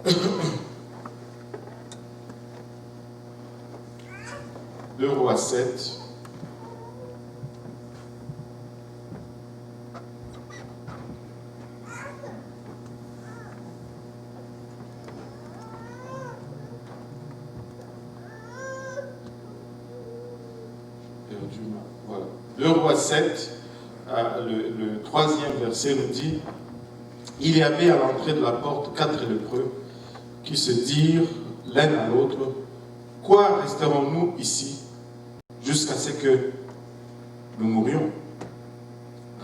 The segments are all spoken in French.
2 Rois 7. Voilà. 2 Rois 7, le 3e verset nous dit: il y avait à l'entrée de la porte 4 lépreux qui se dirent l'un à l'autre: quoi resterons-nous ici jusqu'à ce que nous mourions?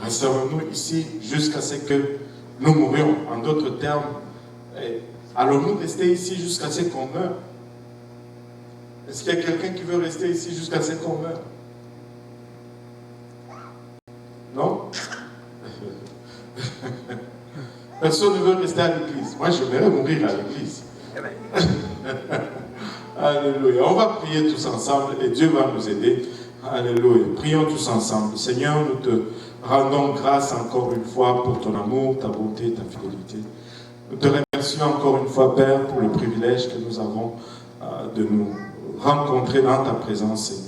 Resterons-nous ici jusqu'à ce que nous mourions? En d'autres termes, allons-nous rester ici jusqu'à ce qu'on meure? Est-ce qu'il y a quelqu'un qui veut rester ici jusqu'à ce qu'on meure? Non? Personne ne veut rester à l'église. Moi, j'aimerais mourir à l'église. Alléluia. On va prier tous ensemble et Dieu va nous aider. Alléluia. Prions tous ensemble. Seigneur, nous te rendons grâce encore une fois pour ton amour, ta bonté, ta fidélité. Nous te remercions encore une fois, Père, pour le privilège que nous avons de nous rencontrer dans ta présence, Seigneur.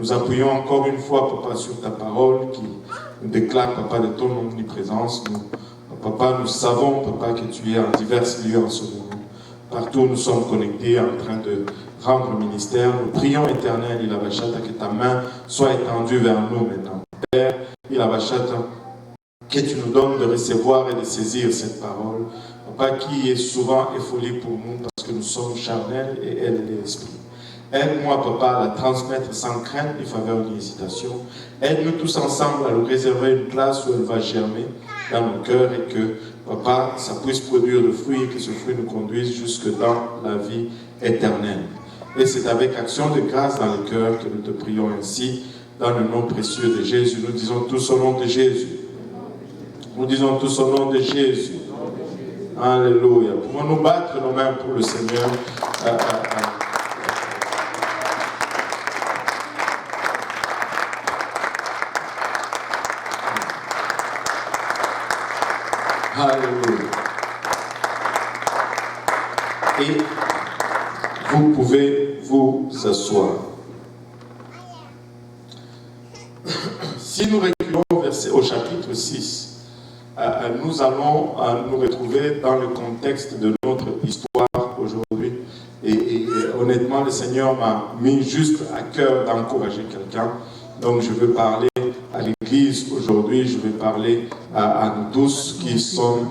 Nous appuyons encore une fois, Papa, sur ta parole qui nous déclare, Papa, de ton omniprésence. Papa, nous savons, Papa, que tu es en divers lieux en ce moment. Partout, nous sommes connectés, en train de rendre ministère. Nous prions, Éternel, Ilabachata, que ta main soit étendue vers nous maintenant. Père, Ilabachata, que tu nous donnes de recevoir et de saisir cette parole. Papa, qui est souvent effolie pour nous, parce que nous sommes charnels et elle est l'esprit. Aide-moi, Papa, à la transmettre sans crainte ni faveur ni hésitation. Aide-nous tous ensemble à nous réserver une place où elle va germer dans nos cœurs et que, Papa, ça puisse produire le fruit et que ce fruit nous conduise jusque dans la vie éternelle. Et c'est avec action de grâce dans le cœur que nous te prions ainsi, dans le nom précieux de Jésus. Nous disons tous au nom de Jésus. Nous disons tous au nom de Jésus. Alléluia. Pouvons-nous battre nos mains pour le Seigneur? Alléluia. Et vous pouvez vous asseoir. Si nous reculons au chapitre 6, nous allons nous retrouver dans le contexte de notre histoire aujourd'hui. Et honnêtement, le Seigneur m'a mis juste à cœur d'encourager quelqu'un. Donc je veux parler à l'Église aujourd'hui, je vais parler à nous tous qui sommes,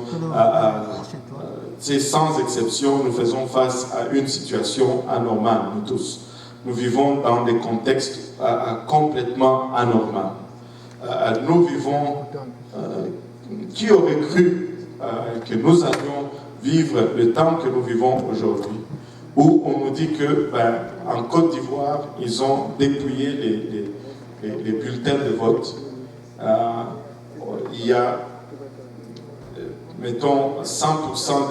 sans exception, nous faisons face à une situation anormale, nous tous. Nous vivons dans des contextes complètement anormaux. Nous vivons, qui aurait cru que nous allions vivre le temps que nous vivons aujourd'hui, où on nous dit que en Côte d'Ivoire, ils ont dépouillé les bulletins de vote. Il y a, mettons, 100%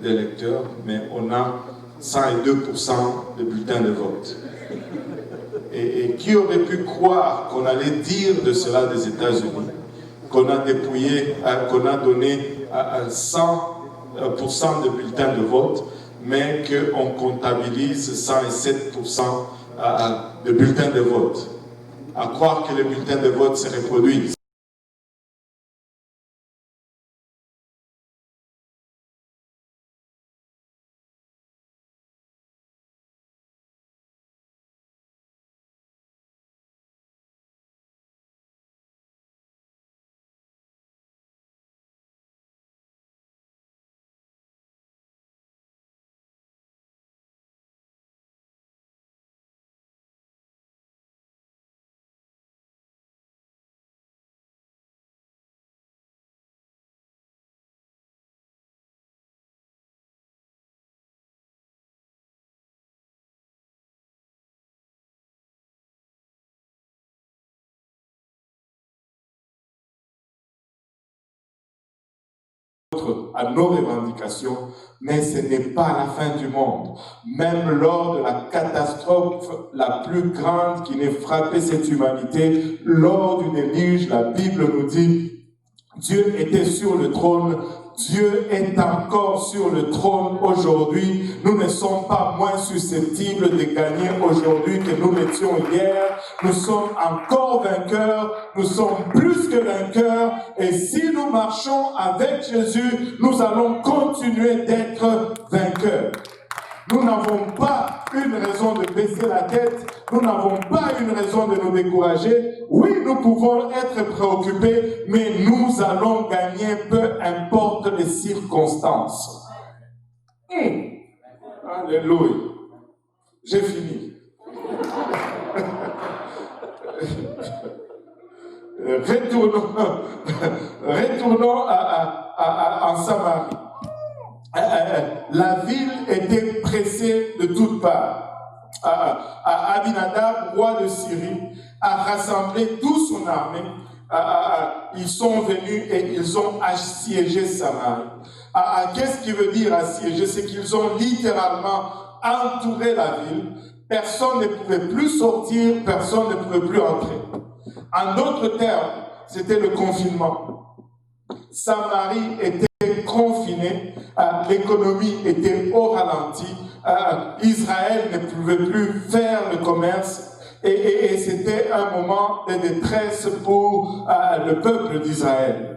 d'électeurs, mais on a 102% de bulletins de vote. Et qui aurait pu croire qu'on allait dire de cela des États-Unis, qu'on a dépouillé, qu'on a donné 100% de bulletins de vote, mais qu'on comptabilise 107% de bulletins de vote. À croire que les bulletins de vote se reproduisent. À nos revendications, mais ce n'est pas la fin du monde. Même lors de la catastrophe la plus grande qui n'ait frappé cette humanité, lors du déluge, la Bible nous dit, Dieu était sur le trône, Dieu est encore sur le trône aujourd'hui. Nous ne sommes pas moins susceptibles de gagner aujourd'hui que nous l'étions hier. Nous sommes encore vainqueurs. Nous sommes plus que vainqueurs. Et si nous marchons avec Jésus, nous allons continuer d'être vainqueurs. Nous n'avons pas une raison de baisser la tête. Nous n'avons pas une raison de nous décourager. Oui, nous pouvons être préoccupés, mais nous allons gagner peu importe les circonstances. Alléluia. J'ai fini. Retournons en Samarie. La ville était pressée de toutes parts. Abinadab, roi de Syrie, a rassemblé toute son armée. Ils sont venus et ils ont assiégé Samarie. Qu'est-ce qui veut dire assiéger? C'est qu'ils ont littéralement entouré la ville. Personne ne pouvait plus sortir, personne ne pouvait plus entrer. En d'autres termes, c'était le confinement. Samarie était confinée, l'économie était au ralenti, Israël ne pouvait plus faire le commerce et c'était un moment de détresse pour le peuple d'Israël.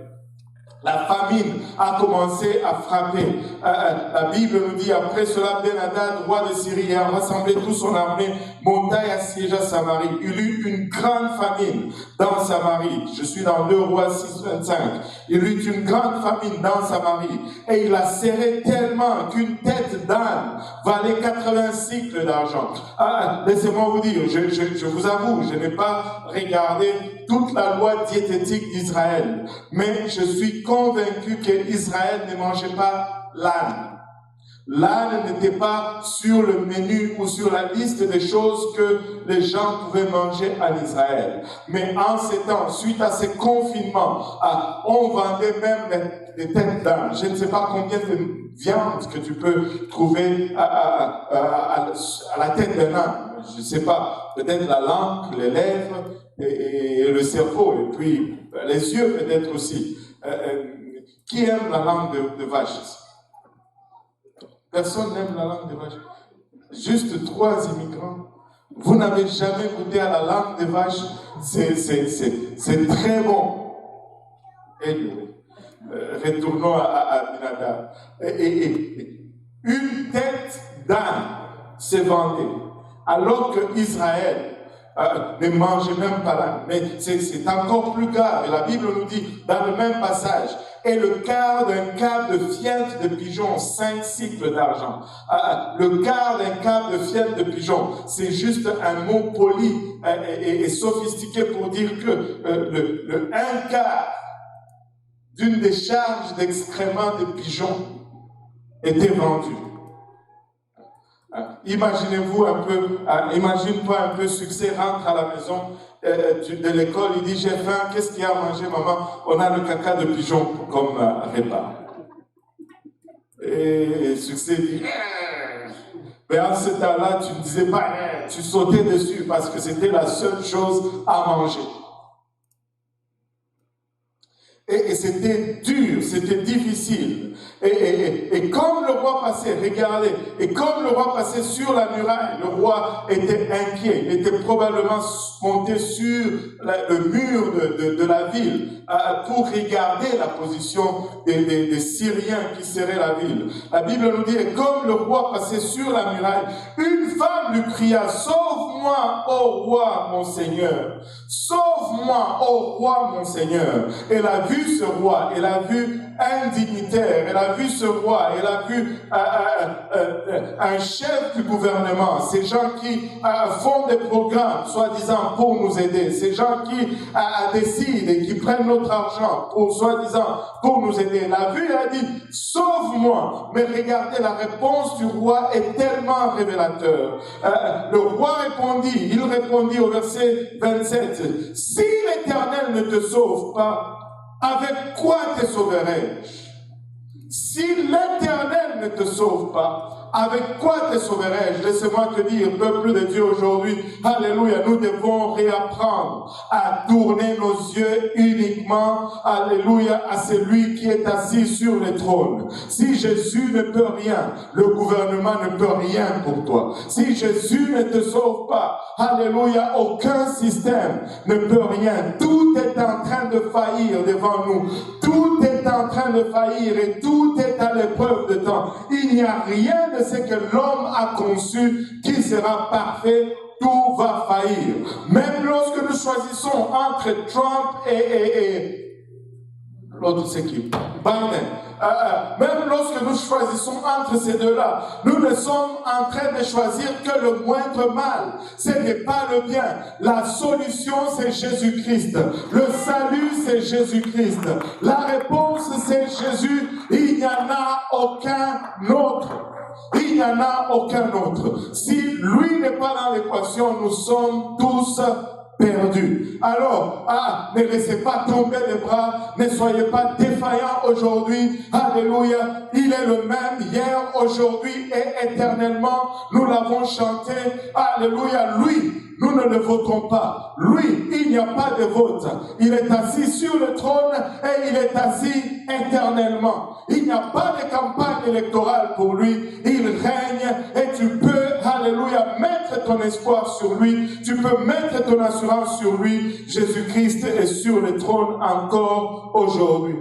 La famine a commencé à frapper. La Bible nous dit, après cela, Ben-Hadad, roi de Syrie, a rassemblé toute son armée, monta et assiégea Samarie. Il y eut une grande famine dans Samarie. Je suis dans 2 Rois 6, 25. Il y eut une grande famine dans Samarie. Et il a serré tellement qu'une tête d'âne valait 80 cycles d'argent. Laissez-moi vous dire, je vous avoue, je n'ai pas regardé toute la loi diététique d'Israël. Mais je suis convaincu qu'Israël ne mangeait pas l'âne. L'âne n'était pas sur le menu ou sur la liste des choses que les gens pouvaient manger en Israël. Mais en ces temps, suite à ces confinements, on vendait même des têtes d'âne. Je ne sais pas combien de viande que tu peux trouver à la tête d'un âne. Je ne sais pas, peut-être la langue, les lèvres et le cerveau, et puis les yeux peut-être aussi. Qui aime la langue de vache? Personne n'aime la langue de vache. Juste 3 immigrants. Vous n'avez jamais goûté à la langue de vache. C'est très bon. Retournons à Abinadab. Une tête d'âne se vendait. Alors que Israël ne mangeait même pas l'âne. Mais c'est encore plus grave. Et la Bible nous dit, dans le même passage, et le quart d'un quart de fiente de pigeon, 5 cycles d'argent. Le quart d'un quart de fiente de pigeon, c'est juste un mot poli et sophistiqué pour dire que le un quart d'une décharge d'excréments de pigeons était vendu. Imaginez-vous un peu, imagine-toi un peu, succès rentre à la maison de l'école, il dit j'ai faim, qu'est-ce qu'il y a à manger maman? On a le caca de pigeon comme repas. Et succès dit, mais en ce temps-là, tu ne disais pas, tu sautais dessus parce que c'était la seule chose à manger. Et c'était dur, c'était difficile. Et comme le roi passait, regardez, et comme le roi passait sur la muraille, le roi était inquiet. Il était probablement monté sur le mur de la ville pour regarder la position des Syriens qui serraient la ville. La Bible nous dit, et comme le roi passait sur la muraille, une femme lui cria, sauve-moi, ô roi, mon Seigneur. Sauve-moi, ô roi, mon Seigneur. Elle a vu ce roi, elle a vu un dignitaire, elle a vu ce roi, elle a vu un chef du gouvernement, ces gens qui font des programmes, soi-disant pour nous aider, ces gens qui décident et qui prennent notre argent, pour soi-disant pour nous aider. Elle a vu, elle a dit, sauve-moi. Mais regardez, la réponse du roi est tellement révélateur. Le roi il répondit au verset 27, si l'Éternel ne te sauve pas, avec quoi te sauverai-je? Si l'Éternel ne te sauve pas, avec quoi te sauverai-je? Laissez-moi te dire, peuple de Dieu, aujourd'hui, alléluia, nous devons réapprendre à tourner nos yeux uniquement, alléluia, à celui qui est assis sur le trône. Si Jésus ne peut rien, le gouvernement ne peut rien pour toi. Si Jésus ne te sauve pas, alléluia, aucun système ne peut rien. Tout est en train de faillir devant nous. Tout est en train de faillir et tout est à l'épreuve de temps. Il n'y a rien de ce que l'homme a conçu qui sera parfait. Tout va faillir. Même lorsque nous choisissons entre Trump et l'autre, c'est qui? Biden. Même lorsque nous choisissons entre ces deux-là, nous ne sommes en train de choisir que le moindre mal. Ce n'est pas le bien. La solution, c'est Jésus-Christ. Le salut, c'est Jésus-Christ. La réponse, c'est Jésus. Il n'y en a aucun autre. Il n'y en a aucun autre. Si lui n'est pas dans l'équation, nous sommes tous perdus. Alors, ne laissez pas tomber les bras, ne soyez pas défaillants aujourd'hui. Alléluia. Il est le même hier, aujourd'hui et éternellement. Nous l'avons chanté. Alléluia. Lui, nous ne le votons pas. Lui, il n'y a pas de vote. Il est assis sur le trône et il est assis éternellement. Il n'y a pas de campagne électorale pour lui. Il règne et tu peux, alléluia, mettre ton espoir sur lui. Tu peux mettre ton assurance sur lui. Jésus-Christ est sur le trône encore aujourd'hui.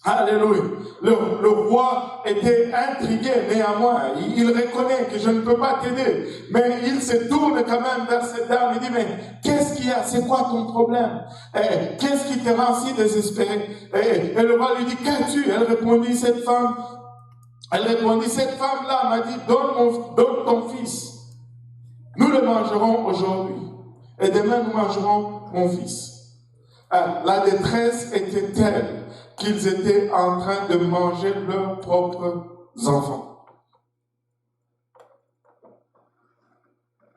Alléluia. Le roi était intrigué néanmoins. Il reconnaît que je ne peux pas t'aider. Mais il se tourne quand même vers cette dame. Il dit, mais qu'est-ce qu'il y a? C'est quoi ton problème? Qu'est-ce qui te rend si désespéré? Et le roi lui dit, qu'as-tu? Elle répondit, cette femme-là m'a dit, donne ton fils. Nous le mangerons aujourd'hui. Et demain, nous mangerons mon fils. La détresse était telle qu'ils étaient en train de manger leurs propres enfants.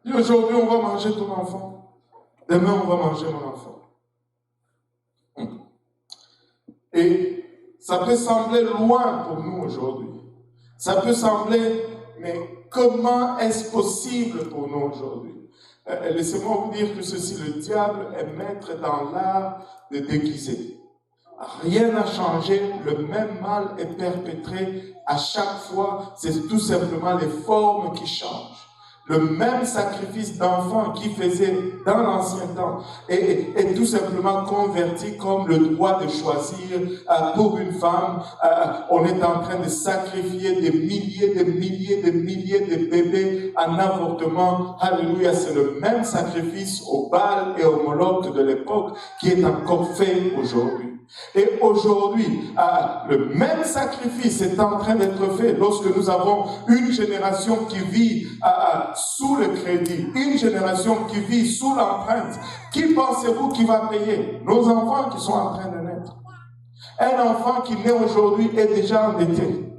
Et aujourd'hui, on va manger ton enfant. Demain, on va manger mon enfant. Et ça peut sembler loin pour nous aujourd'hui. Ça peut sembler, mais comment est-ce possible pour nous aujourd'hui? Laissez-moi vous dire que ceci, le diable est maître dans l'art de déguiser. Rien n'a changé, le même mal est perpétré à chaque fois, c'est tout simplement les formes qui changent. Le même sacrifice d'enfant qui faisait dans l'ancien temps est tout simplement converti comme le droit de choisir pour une femme. On est en train de sacrifier des milliers de bébés en avortement. Alléluia, c'est le même sacrifice au Baal et au Moloch de l'époque qui est encore fait aujourd'hui. Et aujourd'hui, le même sacrifice est en train d'être fait lorsque nous avons une génération qui vit sous le crédit, une génération qui vit sous l'empreinte. Qui pensez-vous qui va payer? Nos enfants qui sont en train de naître. Un enfant qui naît aujourd'hui est déjà endetté.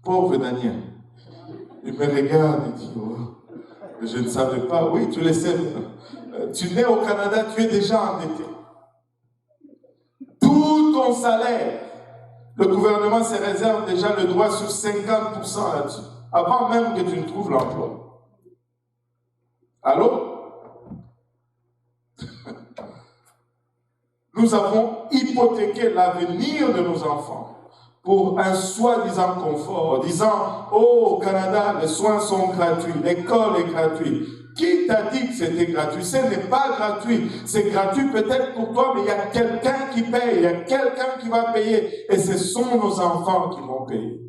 Pauvre Daniel. Il me regarde et dit, oh, je ne savais pas. Oui, tu le sais. Tu nais au Canada, tu es déjà endetté. Tout ton salaire, le gouvernement se réserve déjà le droit sur 50% là-dessus, avant même que tu ne trouves l'emploi. Allô? Nous avons hypothéqué l'avenir de nos enfants pour un soi-disant confort, disant, oh, au Canada, les soins sont gratuits, l'école est gratuite. Qui t'a dit que c'était gratuit? Ce n'est pas gratuit. C'est gratuit peut-être pour toi, mais il y a quelqu'un qui paye, il y a quelqu'un qui va payer. Et ce sont nos enfants qui vont payer.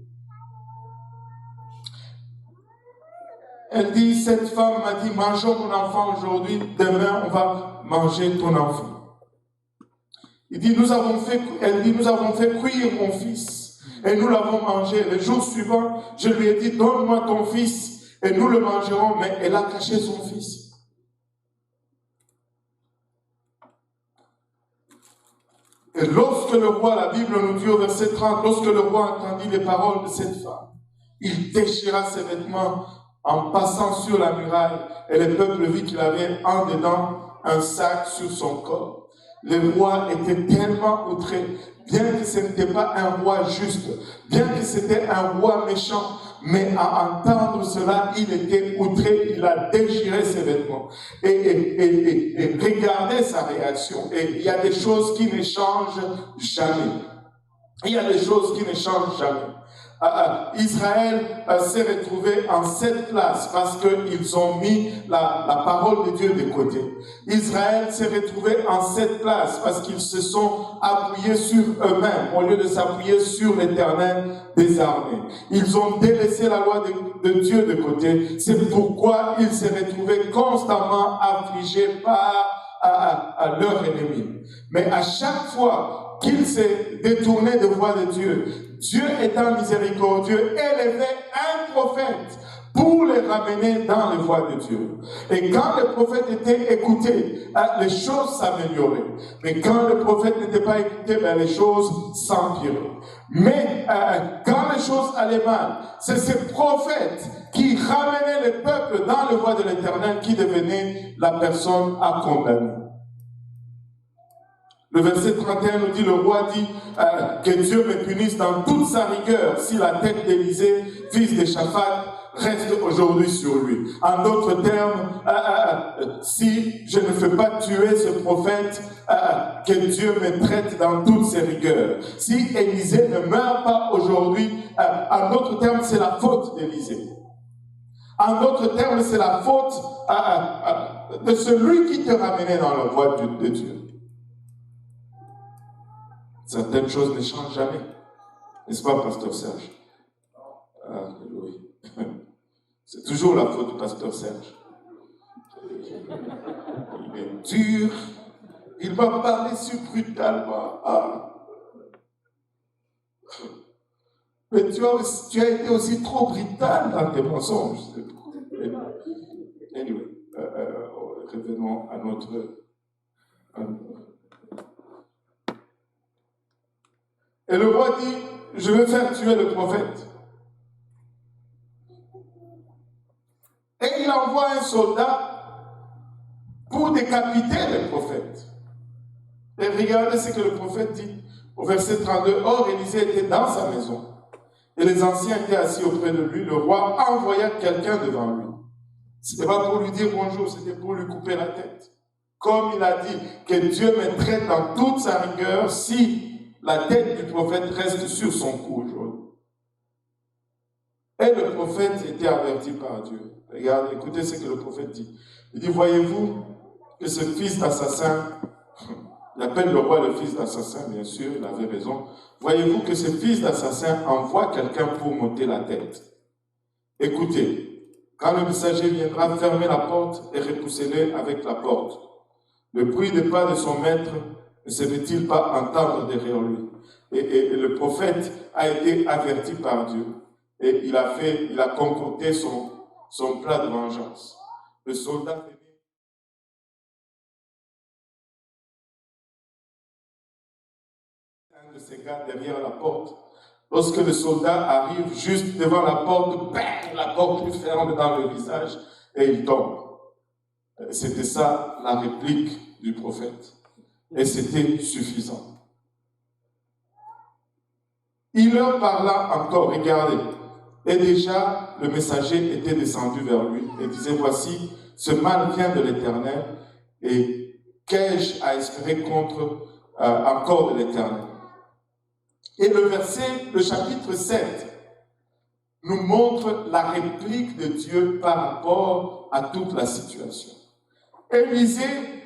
Elle dit, cette femme m'a dit, mangeons mon enfant aujourd'hui, demain on va manger ton enfant. Elle dit, nous avons fait cuire mon fils et nous l'avons mangé. Le jour suivant, je lui ai dit, donne-moi ton fils. Et nous le mangerons, mais elle a caché son fils. Et lorsque le roi, la Bible nous dit au verset 30, lorsque le roi entendit les paroles de cette femme, il déchira ses vêtements en passant sur la muraille, et le peuple vit qu'il avait en dedans un sac sur son corps. Le roi était tellement outré, bien que ce n'était pas un roi juste, bien que c'était un roi méchant, Mais à entendre cela, il était outré, il a déchiré ses vêtements. Et regardez sa réaction. Et il y a des choses qui ne changent jamais. Il y a des choses qui ne changent jamais. Israël s'est retrouvé en cette place parce qu'ils ont mis la parole de Dieu de côté. Israël s'est retrouvé en cette place parce qu'ils se sont appuyés sur eux-mêmes au lieu de s'appuyer sur l'Éternel des armées. Ils ont délaissé la loi de Dieu de côté. C'est pourquoi ils se retrouvaient constamment affligés par leur ennemi. Mais à chaque fois qu'ils s'est détourné de voie de Dieu, Dieu étant miséricordieux, élevait un prophète pour les ramener dans les voies de Dieu. Et quand le prophète était écouté, les choses s'amélioraient. Mais quand le prophète n'était pas écouté, les choses s'empiraient. Mais quand les choses allaient mal, c'est ce prophète qui ramenait le peuple dans les voies de l'Éternel qui devenait la personne à condamner. Le verset 31 nous dit, le roi dit que Dieu me punisse dans toute sa rigueur si la tête d'Élisée, fils de Shaphat, reste aujourd'hui sur lui. En d'autres termes, si je ne fais pas tuer ce prophète, que Dieu me traite dans toutes ses rigueurs. Si Élisée ne meurt pas aujourd'hui, en d'autres termes, c'est la faute d'Élisée. En d'autres termes, c'est la faute de celui qui te ramenait dans la voie de Dieu. Certaines choses ne changent jamais. N'est-ce pas, Pasteur Serge? Oui. C'est toujours la faute du Pasteur Serge. Il est dur. Il m'a parlé si brutalement. Mais tu as été aussi trop brutal dans tes mensonges. Anyway, revenons à notre... Et le roi dit, je vais faire tuer le prophète. Et il envoie un soldat pour décapiter le prophète. Et regardez ce que le prophète dit au verset 32. Or, Élisée était dans sa maison. Et les anciens étaient assis auprès de lui. Le roi envoya quelqu'un devant lui. Ce n'était pas pour lui dire bonjour, c'était pour lui couper la tête. Comme il a dit que Dieu me traite dans toute sa rigueur si la tête du prophète reste sur son cou aujourd'hui. Et le prophète était averti par Dieu. Regardez, écoutez ce que le prophète dit. Il dit, voyez-vous que ce fils d'assassin, il appelle le roi le fils d'assassin, bien sûr, il avait raison. Voyez-vous que ce fils d'assassin envoie quelqu'un pour m'ôter la tête. Écoutez, quand le messager viendra, fermez la porte et repoussez-le avec la porte. Le bruit des pas de son maître ne se fait-il pas entendre derrière lui? Et le prophète a été averti par Dieu. Et il a concocté son plat de vengeance. Le soldat venait. Un de ses gars derrière la porte. Lorsque le soldat arrive juste devant la porte, bang, la porte lui ferme dans le visage et il tombe. C'était ça la réplique du prophète. Et c'était suffisant. Il leur parla encore, regardez. Et déjà, le messager était descendu vers lui et disait, voici, ce mal vient de l'Éternel, et qu'ai-je à espérer contre encore de l'Éternel? Et le chapitre 7, nous montre la réplique de Dieu par rapport à toute la situation. Élisée,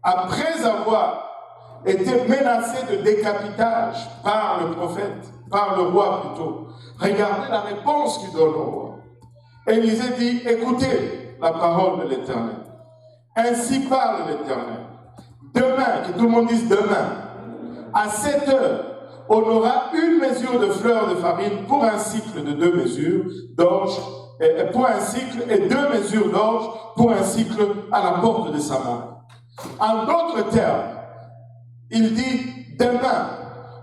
après avoir été menacé de décapitage par le prophète, par le roi plutôt, regardez la réponse qu'il donne au roi. Élisée dit, écoutez la parole de l'Éternel. Ainsi parle l'Éternel. Demain, que tout le monde dise demain, à 7 heures, on aura une mesure de fleur de farine pour un cycle de 2 mesures d'orge, pour un cycle, et 2 mesures d'orge pour un cycle à la porte de Samarie. En d'autres termes, il dit, demain,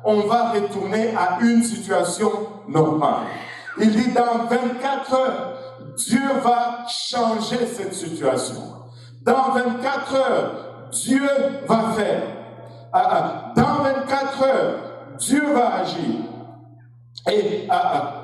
on va retourner à une situation normale. Il dit, dans 24 heures, Dieu va changer cette situation. Dans 24 heures, Dieu va faire. Dans 24 heures, Dieu va agir. Et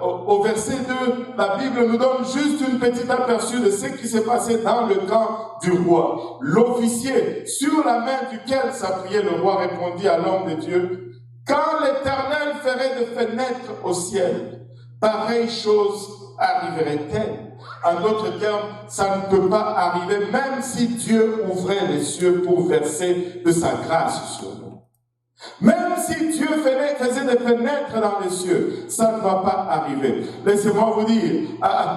au verset 2, la Bible nous donne juste une petite aperçu de ce qui s'est passé dans le camp du roi. L'officier, sur la main duquel s'appuyait le roi, répondit à l'homme de Dieu, « Quand l'Éternel ferait de fenêtres au ciel, pareille chose arriverait-elle ?» En d'autres termes, ça ne peut pas arriver, même si Dieu ouvrait les cieux pour verser de sa grâce sur nous. Même si Dieu faisait des fenêtres dans les cieux, ça ne va pas arriver. Laissez-moi vous dire,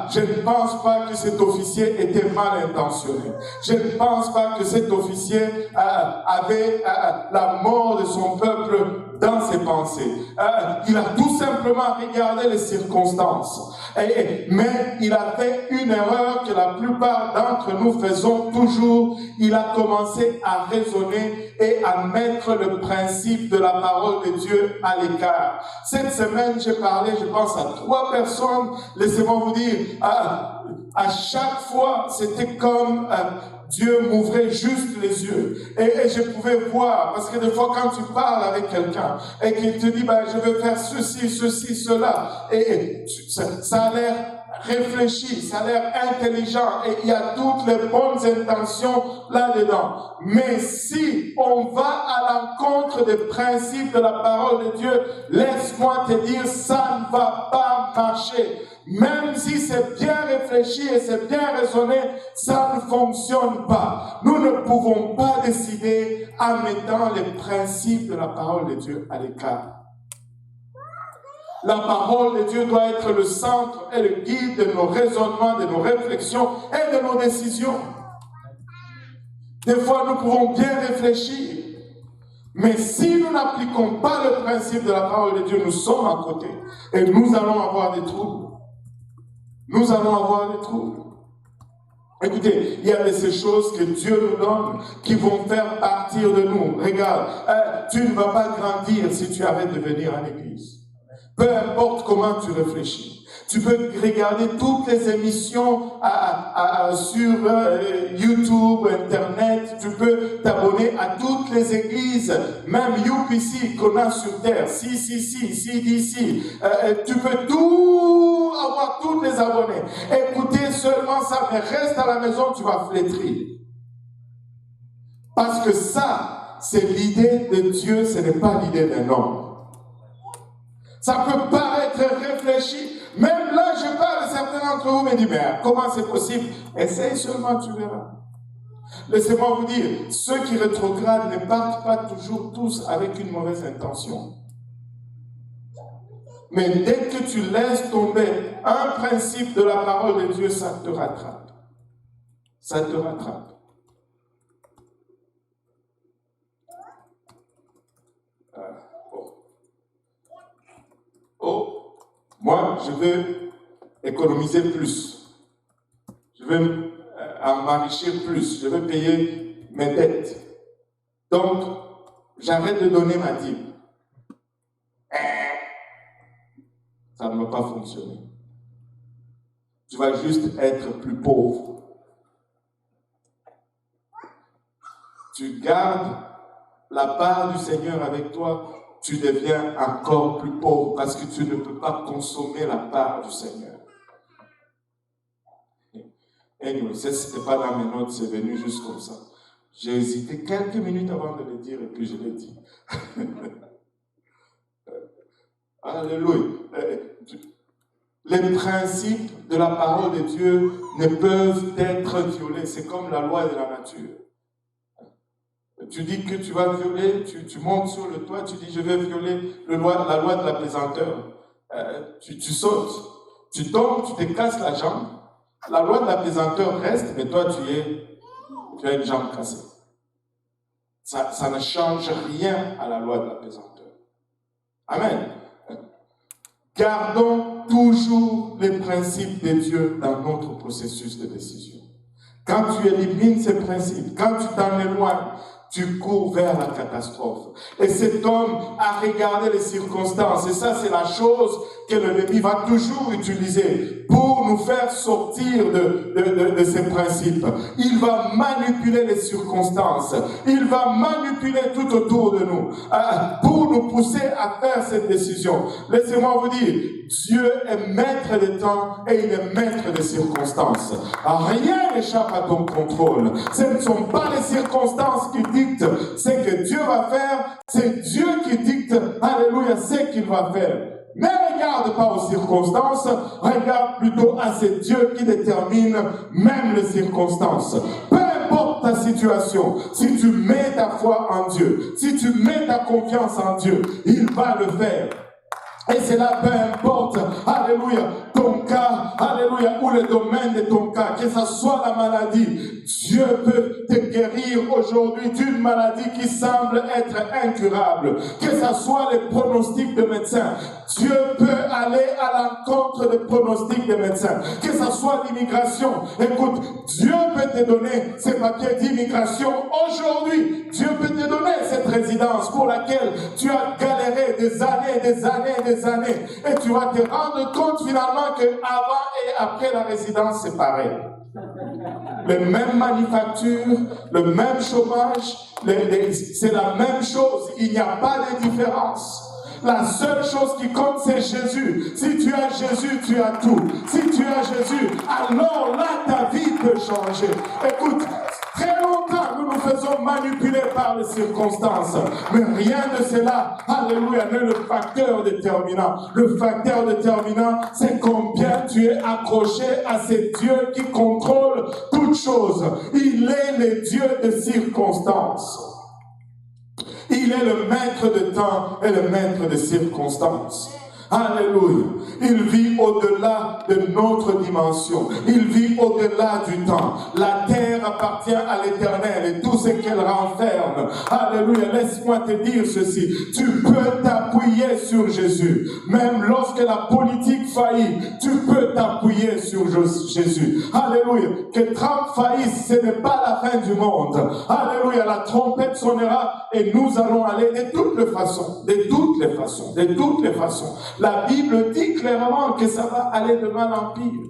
je ne pense pas que cet officier était mal intentionné. Je ne pense pas que cet officier avait la mort de son peuple dans ses pensées. Il a tout simplement regardé les circonstances. Mais il a fait une erreur que la plupart d'entre nous faisons toujours. Il a commencé à raisonner et à mettre le principe de la parole de Dieu à l'écart. Cette semaine, j'ai parlé, je pense, à 3 personnes. Laissez-moi vous dire, à chaque fois, c'était comme Dieu m'ouvrait juste les yeux. Et je pouvais voir, parce que des fois, quand tu parles avec quelqu'un et qu'il te dit, je veux faire ceci, ceci, cela, ça a l'air réfléchi, ça a l'air intelligent et il y a toutes les bonnes intentions là-dedans. Mais si on va à l'encontre des principes de la parole de Dieu, laisse-moi te dire, ça ne va pas marcher. Même si c'est bien réfléchi et c'est bien raisonné, ça ne fonctionne pas. Nous ne pouvons pas décider en mettant les principes de la parole de Dieu à l'écart. La parole de Dieu doit être le centre et le guide de nos raisonnements, de nos réflexions et de nos décisions. Des fois, nous pouvons bien réfléchir, mais si nous n'appliquons pas le principe de la parole de Dieu, nous sommes à côté et nous allons avoir des troubles. Nous allons avoir des troubles. Écoutez, il y a de ces choses que Dieu nous donne qui vont faire partir de nous. Regarde, tu ne vas pas grandir si tu arrêtes de venir à l'église. Peu importe comment tu réfléchis. Tu peux regarder toutes les émissions sur YouTube, Internet. Tu peux t'abonner à toutes les églises, même UPC qu'on a sur terre, CCC, CDC. Tu peux tout avoir, tous les abonnés. Écoutez seulement ça, mais reste à la maison, tu vas flétrir. Parce que ça, c'est l'idée de Dieu, ce n'est pas l'idée d'un homme. Ça peut paraître réfléchi. Même là, je parle, certains d'entre vous me disent, mais comment c'est possible? Essaye seulement, tu verras. Laissez-moi vous dire, ceux qui rétrogradent ne partent pas toujours tous avec une mauvaise intention. Mais dès que tu laisses tomber un principe de la parole de Dieu, ça te rattrape. Ça te rattrape. Oh, moi, je veux économiser plus. Je veux m'enrichir plus. Je veux payer mes dettes. Donc, j'arrête de donner ma dîme. Ça ne va pas fonctionner. Tu vas juste être plus pauvre. Tu gardes la part du Seigneur avec toi, tu deviens encore plus pauvre parce que tu ne peux pas consommer la part du Seigneur. Anyway, ça c'était pas dans mes notes, c'est venu juste comme ça. J'ai hésité quelques minutes avant de le dire et puis je l'ai dit. Alléluia. Les principes de la parole de Dieu ne peuvent être violés. C'est comme la loi de la nature. Tu dis que tu vas violer, tu montes sur le toit, tu dis je vais violer la loi de la pesanteur. Tu sautes, tu tombes, tu te casses la jambe. La loi de la pesanteur reste, mais toi tu as une jambe cassée. Ça ne change rien à la loi de la pesanteur. Amen. Gardons toujours les principes de Dieu dans notre processus de décision. Quand tu élimines ces principes, quand tu t'en éloignes, tu cours vers la catastrophe. Et cet homme a regardé les circonstances. Et ça, c'est la chose que l'ennemi va toujours utiliser pour nous faire sortir de ces principes. Il va manipuler les circonstances. Il va manipuler tout autour de nous pour nous pousser à faire cette décision. Laissez-moi vous dire, Dieu est maître des temps et il est maître des circonstances. Rien n'échappe à ton contrôle. Ce ne sont pas les circonstances qui dictent ce que Dieu va faire, c'est Dieu qui dicte, alléluia, ce qu'il va faire. Ne regarde pas aux circonstances, regarde plutôt à ce Dieu qui détermine même les circonstances. Peu importe ta situation, si tu mets ta foi en Dieu, si tu mets ta confiance en Dieu, il va le faire. Et c'est là, peu importe, alléluia, ton cas, alléluia, ou le domaine de ton cas, que ce soit la maladie, Dieu peut te guérir aujourd'hui d'une maladie qui semble être incurable. Que ce soit les pronostics de médecins, Dieu peut aller à l'encontre des pronostics des médecins. Que ce soit l'immigration, écoute, Dieu peut te donner ces papiers d'immigration aujourd'hui. Dieu peut te donner cette résidence pour laquelle tu as galéré des années, et tu vas te rendre compte finalement que avant et après la résidence, c'est pareil. Les mêmes manufactures, le même chômage, c'est la même chose. Il n'y a pas de différence. La seule chose qui compte, c'est Jésus. Si tu as Jésus, tu as tout. Si tu as Jésus, alors là, ta vie peut changer. Écoute, très longtemps, nous nous faisons manipuler par les circonstances. Mais rien de cela, alléluia, n'est le facteur déterminant. Le facteur déterminant, c'est combien tu es accroché à ce Dieu qui contrôle toutes choses. Il est le Dieu des circonstances. Il est le maître de temps et le maître des circonstances. Alléluia. Il vit au-delà de notre dimension. Il vit au-delà du temps. La terre appartient à l'Éternel et tout ce qu'elle renferme. Alléluia. Laisse-moi te dire ceci. Tu peux t'appuyer sur Jésus. Même lorsque la politique faillit, tu peux t'appuyer sur Jésus. Alléluia. Que Trump faillisse, ce n'est pas la fin du monde. Alléluia. La trompette sonnera et nous allons aller de toutes les façons. De toutes les façons. De toutes les façons. La Bible dit clairement que ça va aller de mal en pire.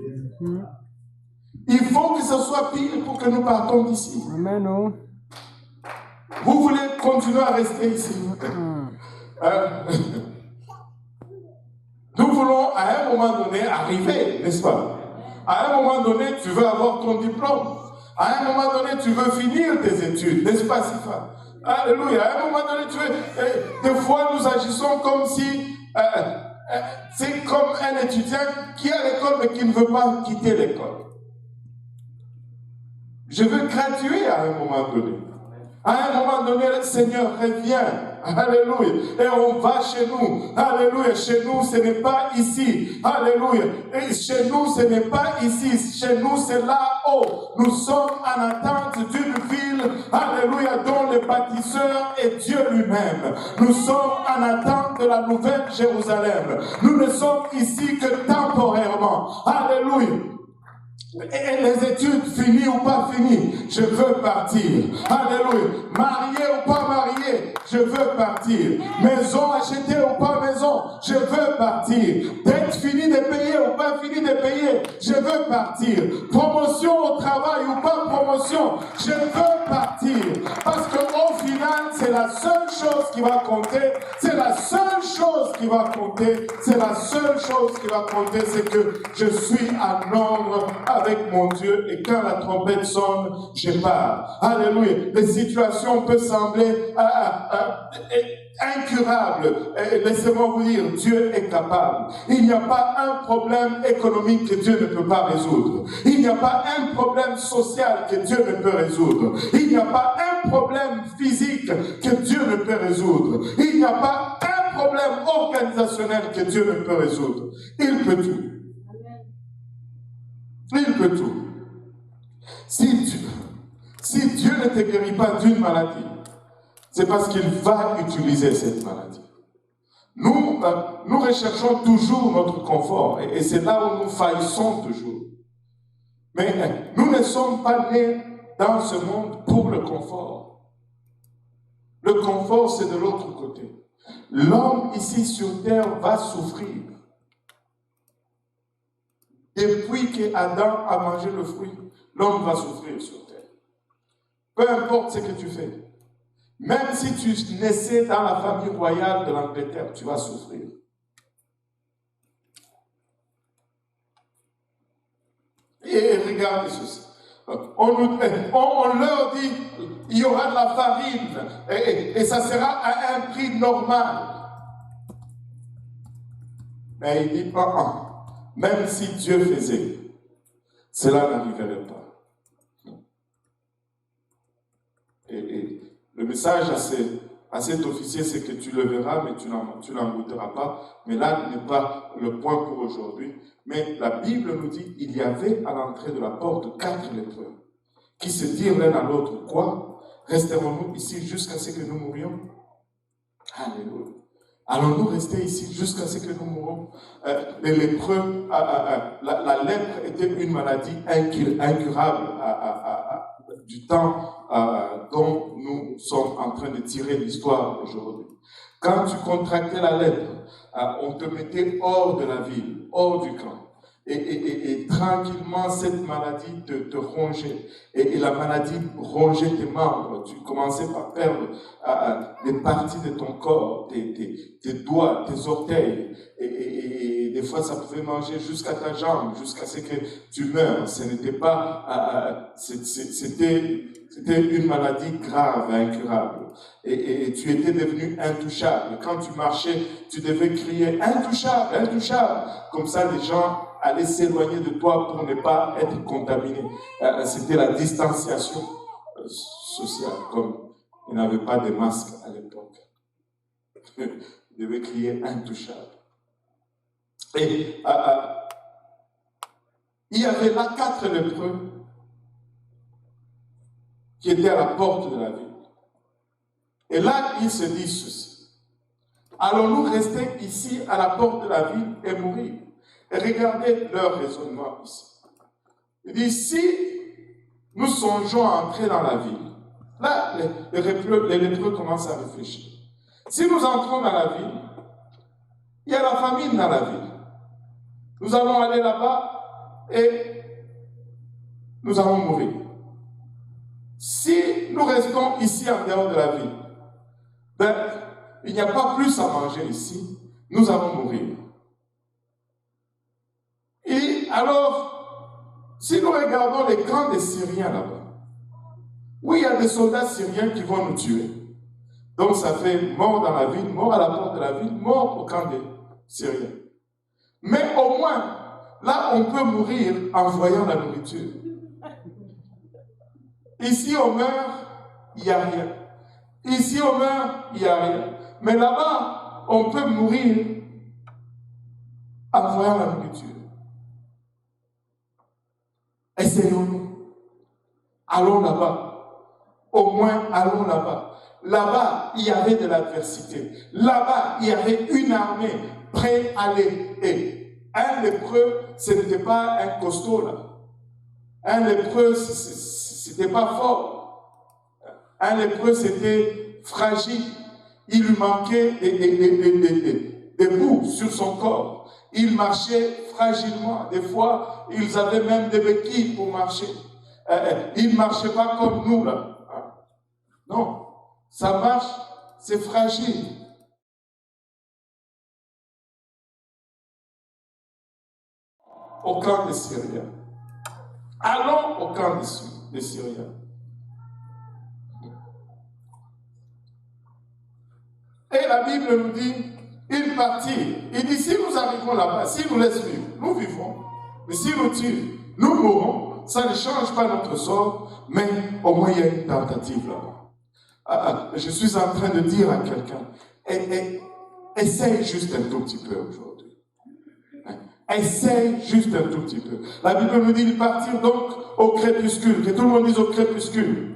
Il faut que ce soit pire pour que nous partons d'ici. Amen. Vous voulez continuer à rester ici. Nous voulons à un moment donné arriver, n'est-ce pas? À un moment donné, tu veux avoir ton diplôme. À un moment donné, tu veux finir tes études, n'est-ce pas, Sifa? Alléluia. À un moment donné, tu veux... Des fois, nous agissons comme si... c'est comme un étudiant qui est à l'école mais qui ne veut pas quitter l'école. Je veux graduer à un moment donné. À un moment donné, le Seigneur revient. Alléluia. Et on va chez nous. Alléluia. Chez nous, ce n'est pas ici. Alléluia. Et chez nous, ce n'est pas ici. Chez nous, c'est là-haut. Nous sommes en attente d'une ville. Alléluia. Dont le bâtisseur est Dieu lui-même. Nous sommes en attente de la nouvelle Jérusalem. Nous ne sommes ici que temporairement. Alléluia. Et les études finies ou pas finies, je veux partir. Alléluia. Marié ou pas marié, je veux partir. Maison achetée ou pas maison, je veux partir. Dette finie de payer ou pas finie de payer, je veux partir. Promotion au travail ou pas promotion, je veux partir. Parce qu'au final, c'est la seule chose qui va compter. C'est la seule chose qui va compter. C'est la seule chose qui va compter, c'est que je suis en ordre avec mon Dieu, et quand la trompette sonne, je pars. Alléluia. Les situations peuvent sembler incurables. Laissez-moi vous dire, Dieu est capable. Il n'y a pas un problème économique que Dieu ne peut pas résoudre. Il n'y a pas un problème social que Dieu ne peut résoudre. Il n'y a pas un problème physique que Dieu ne peut résoudre. Il n'y a pas un problème organisationnel que Dieu ne peut résoudre. Il peut tout. Il peut tout. Si Dieu ne te guérit pas d'une maladie, c'est parce qu'il va utiliser cette maladie. Nous recherchons toujours notre confort et c'est là où nous faillissons toujours. Mais nous ne sommes pas nés dans ce monde pour le confort. Le confort, c'est de l'autre côté. L'homme ici sur terre va souffrir. Depuis qu'Adam a mangé le fruit, l'homme va souffrir sur terre. Peu importe ce que tu fais. Même si tu naissais dans la famille royale de l'Angleterre, tu vas souffrir. Et regardez ceci. On leur dit, il y aura de la farine et ça sera à un prix normal. Mais il dit, même si Dieu faisait, cela n'arriverait pas. Et le message à cet officier, c'est que tu le verras, mais tu n'en goûteras pas. Mais là n'est pas le point pour aujourd'hui. Mais la Bible nous dit, il y avait à l'entrée de la porte 4 lépreux qui se dirent l'un à l'autre, quoi? Resterons-nous ici jusqu'à ce que nous mourions? Alléluia. Allons-nous rester ici jusqu'à ce que nous mourons? Les lépreux, la lèpre était une maladie incurable du temps dont nous sommes en train de tirer l'histoire aujourd'hui. Quand tu contractais la lèpre, on te mettait hors de la ville, hors du camp. Et tranquillement, cette maladie te rongeait. Et la maladie rongeait tes membres. Tu commençais par perdre des parties de ton corps, tes doigts, tes orteils. Et des fois, ça pouvait manger jusqu'à ta jambe, jusqu'à ce que tu meurs. Ce n'était pas... C'était une maladie grave, incurable. Et tu étais devenu intouchable. Quand tu marchais, tu devais crier « Intouchable, intouchable !» Comme ça, les gens allaient s'éloigner de toi pour ne pas être contaminés. C'était la distanciation sociale, comme il n'avait pas de masque à l'époque. Il devait crier « Intouchable !» Et il y avait là 4 lépreux qui étaient à la porte de la ville. Et là, ils se disent ceci. Allons-nous rester ici à la porte de la ville et mourir? Et regardez leur raisonnement ici. Il dit, si nous songeons à entrer dans la ville, là, les lépreux commencent à réfléchir. Si nous entrons dans la ville, il y a la famine dans la ville. Nous allons aller là-bas et nous allons mourir. Si nous restons ici en dehors de la ville, il n'y a pas plus à manger ici, nous allons mourir. Et alors, si nous regardons les camps des Syriens là-bas, oui, il y a des soldats syriens qui vont nous tuer. Donc ça fait mort dans la ville, mort à la porte de la ville, mort au camp des Syriens. Mais au moins, là, on peut mourir en voyant la nourriture. Ici, on meurt, il n'y a rien. Ici, on meurt, il n'y a rien. Mais là-bas, on peut mourir en voyant la nourriture. Essayons-nous. Allons là-bas. Au moins, allons là-bas. Là-bas, il y avait de l'adversité. Là-bas, il y avait une armée prête à aller. Et un lépreux, ce n'était pas un costaud là. Un lépreux, c'était pas fort. Un lépreux, c'était fragile. Il lui manquait des bouts sur son corps. Il marchait fragilement. Des fois, ils avaient même des béquilles pour marcher. Ils ne marchaient pas comme nous, là. Non. Ça marche, c'est fragile. Au camp des Syriens. Allons au camp des Syriens. Et la Bible nous dit, ils partirent. Il dit, si nous arrivons là-bas, si nous laissons vivre, nous vivons. Mais si nous tuent, nous mourrons. Ça ne change pas notre sort, mais au moins il y a une tentative là-bas. Je suis en train de dire à quelqu'un, essaye juste un tout petit peu aujourd'hui. Essaye juste un tout petit peu. La Bible nous dit, ils partirent donc au crépuscule. Que tout le monde dise au crépuscule.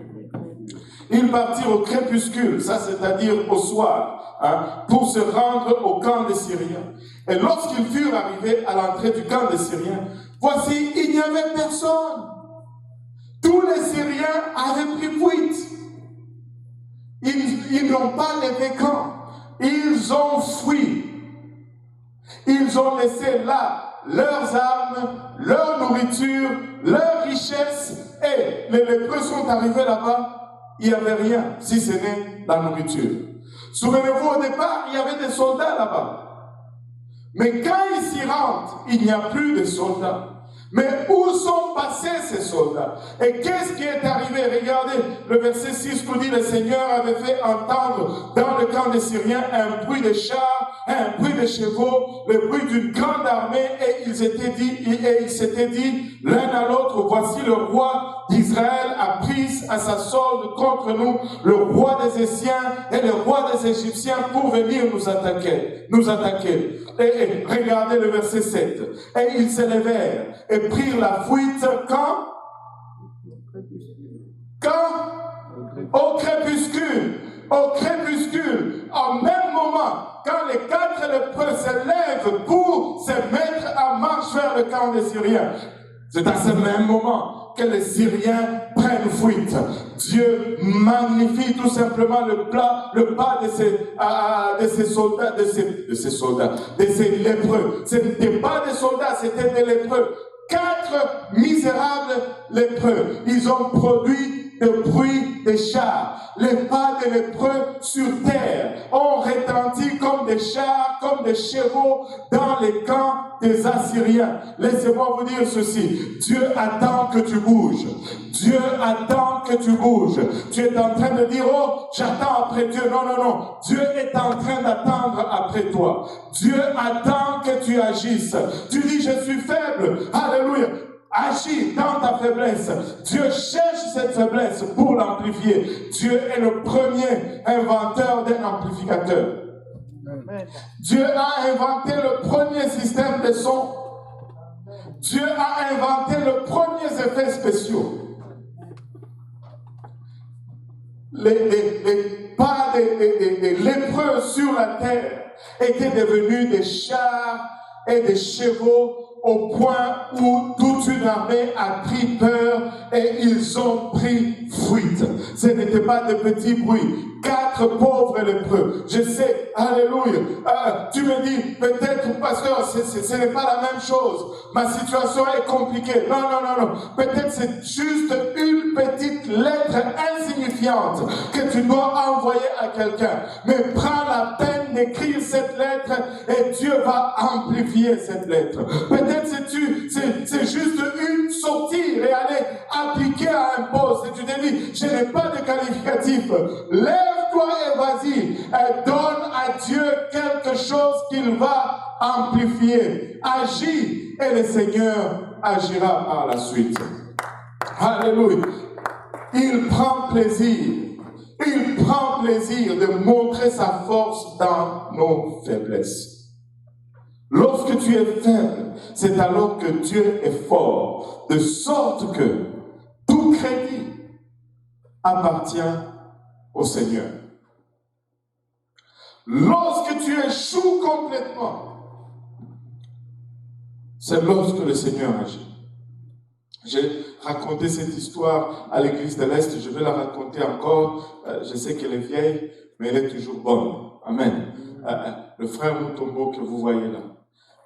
Ils partirent au crépuscule, ça c'est-à-dire au soir, pour se rendre au camp des Syriens. Et lorsqu'ils furent arrivés à l'entrée du camp des Syriens, voici, il n'y avait personne. Tous les Syriens avaient pris fuite. Ils n'ont pas levé camp. Ils ont fui. Ils ont laissé là leurs armes, leur nourriture, leurs richesses. Et les lépreux sont arrivés là-bas. Il n'y avait rien, si ce n'est la nourriture. Souvenez-vous, au départ, il y avait des soldats là-bas. Mais quand ils s'y rendent, il n'y a plus de soldats. Mais où sont passés ces soldats? Et qu'est-ce qui est arrivé? Regardez, le verset 6 nous dit, le Seigneur avait fait entendre dans le camp des Syriens un bruit de chars, un bruit de chevaux, le bruit d'une grande armée, et ils s'étaient dit l'un à l'autre, voici le roi d'Israël a pris à sa solde contre nous le roi des Essiens et le roi des Égyptiens pour venir nous attaquer. Et regardez le verset 7. Et ils s'élevèrent et prirent la fuite quand? Au crépuscule. Au crépuscule. Au même moment, quand les 4 lépreux se lèvent pour se mettre en marche vers le camp des Syriens, c'est à ce même moment que les Syriens prennent fuite. Dieu magnifie tout simplement le pas de ces soldats, de ces lépreux. Ce n'étaient pas des soldats, c'était des lépreux. 4 misérables lépreux. Ils ont produit le bruit des chars. Les pas des lépreux sur terre ont retenti comme des chars, comme des chevaux dans les camps des Assyriens. Laissez-moi vous dire ceci. Dieu attend que tu bouges. Dieu attend que tu bouges. Tu es en train de dire, oh, j'attends après Dieu. Non, non, non. Dieu est en train d'attendre après toi. Dieu attend que tu agisses. Tu dis, je suis faible. Alléluia. Agis dans ta faiblesse. Dieu cherche cette faiblesse pour l'amplifier. Dieu est le premier inventeur d'un amplificateur. Dieu a inventé le premier système de son. Dieu a inventé le premier effet spéciaux. Les pas des lépreux sur la terre étaient devenus des chars et des chevaux au point où toute une armée a pris peur et ils ont pris fuite. Ce n'était pas de petits bruits. 4 pauvres lépreux. Je sais, alléluia. Tu me dis, peut-être, pasteur, ce n'est pas la même chose. Ma situation est compliquée. Non, non, non, non. Peut-être c'est juste une petite lettre insignifiante que tu dois envoyer à quelqu'un. Mais prends la peine d'écrire cette lettre et Dieu va amplifier cette lettre. Peut-être c'est juste une sortie et aller appliquer à un poste. Et tu te dis, je n'ai pas de qualificatif. Lève-toi et vas-y. Donne à Dieu quelque chose qu'il va amplifier. Agis et le Seigneur agira par la suite. Alléluia. Il prend plaisir. Il prend plaisir de montrer sa force dans nos faiblesses. Lorsque tu es faible, c'est alors que Dieu est fort, de sorte que tout crédit appartient au Seigneur. Lorsque tu échoues complètement, c'est lorsque le Seigneur agit. J'ai raconté cette histoire à l'église de l'Est, je vais la raconter encore. Je sais qu'elle est vieille, mais elle est toujours bonne. Amen. Le frère Mutombo que vous voyez là,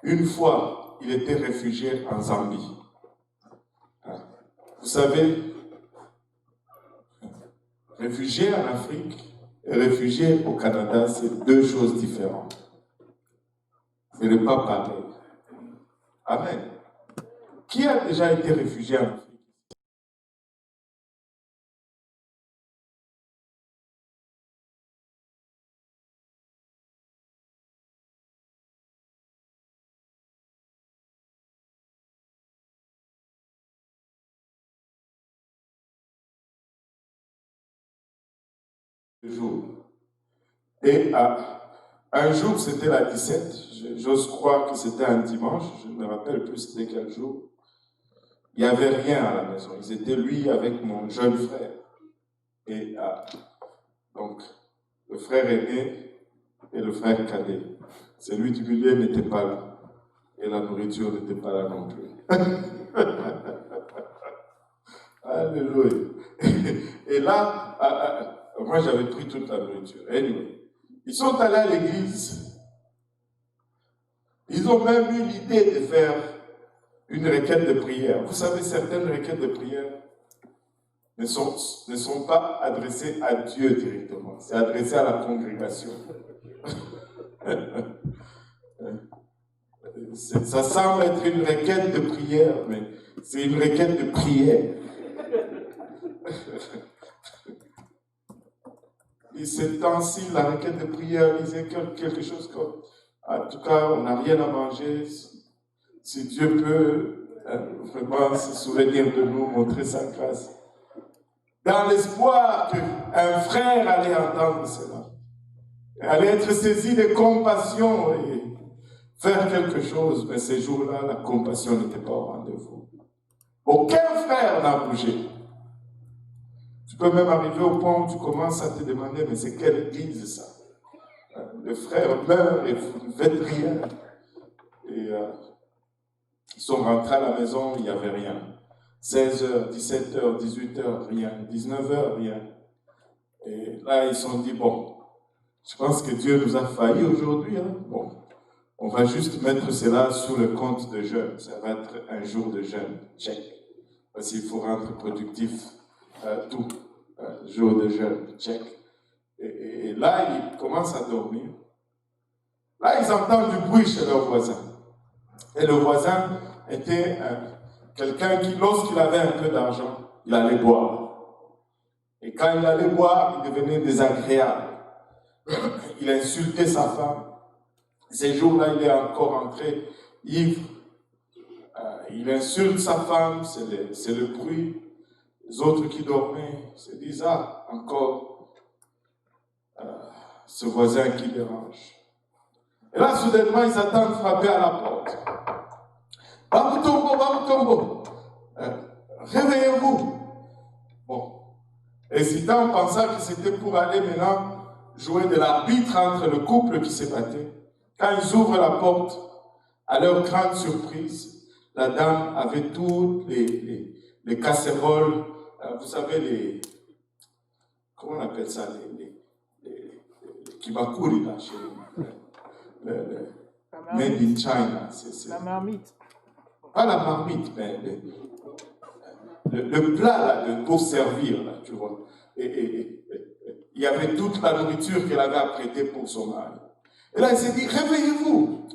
une fois, il était réfugié en Zambie. Vous savez, réfugié en Afrique et réfugié au Canada, c'est 2 choses différentes. Ce n'est pas pareil. Amen. Qui a déjà été réfugié en Afrique? Et un jour, c'était la 17, j'ose croire que c'était un dimanche, je ne me rappelle plus c'était quel jour. Il n'y avait rien à la maison, ils étaient lui avec mon jeune frère. Et donc, le frère aîné et le frère cadet. Celui du milieu n'était pas là. Et la nourriture n'était pas là non plus. Alléluia. Et là, Moi, j'avais pris toute la nourriture. Anyway, ils sont allés à l'église. Ils ont même eu l'idée de faire une requête de prière. Vous savez, certaines requêtes de prière ne sont pas adressées à Dieu directement. C'est adressé à la congrégation. Ça semble être une requête de prière, mais c'est une requête de prière. Et ces temps-ci, la requête de prière disait quelque chose comme, en tout cas, on n'a rien à manger. Si Dieu peut vraiment se souvenir de nous, montrer sa grâce. Dans l'espoir qu'un frère allait entendre cela, allait être saisi de compassion et faire quelque chose. Mais ces jours-là, la compassion n'était pas au rendez-vous. Aucun frère n'a bougé. Tu peux même arriver au point où tu commences à te demander, mais c'est quelle église ça? Le frère meurt et vous ne faites rien. Et ils sont rentrés à la maison, il n'y avait rien. 16h, 17h, 18h, rien. 19h, rien. Et là, ils se sont dit, bon, je pense que Dieu nous a failli aujourd'hui. Hein? Bon, on va juste mettre cela sous le compte de jeûne. Ça va être un jour de jeûne. Check. Parce qu'il faut rendre productif tout. Jour de jeûne. Check. Et là, ils commencent à dormir. Là, ils entendent du bruit chez leur voisin. Et le voisin était quelqu'un qui, lorsqu'il avait un peu d'argent, il allait boire. Et quand il allait boire, il devenait désagréable. Il insultait sa femme. Ces jours-là, il est encore entré ivre. Il insulte sa femme, c'est le bruit. Les autres qui dormaient se disent, ah, encore ce voisin qui dérange. Et là, soudainement, ils attendent frapper à la porte. Babutombo, réveillez-vous. Bon. Hésitant, pensant que c'était pour aller maintenant jouer de l'arbitre entre le couple qui se battait. Quand ils ouvrent la porte, à leur grande surprise, la dame avait toutes les casseroles, vous savez, comment on appelle ça, les kibakuri là, chez made in China. La marmite. Pas la marmite, mais le plat là, pour servir, là, tu vois. Et il y avait toute la nourriture qu'elle avait apprêtée pour son mari. Et là, il s'est dit, réveillez-vous,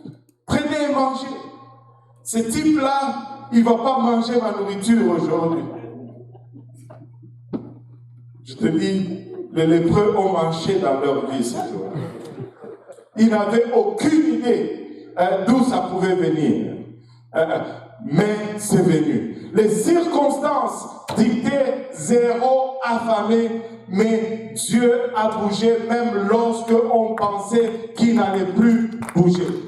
prenez et mangez. Ce type-là, il ne va pas manger ma nourriture aujourd'hui. Je te dis, les lépreux ont marché dans leur vie ce jour-là. Ils n'avaient aucune idée d'où ça pouvait venir. Mais c'est venu. Les circonstances dictaient zéro affamé, mais Dieu a bougé même lorsque on pensait qu'il n'allait plus bouger.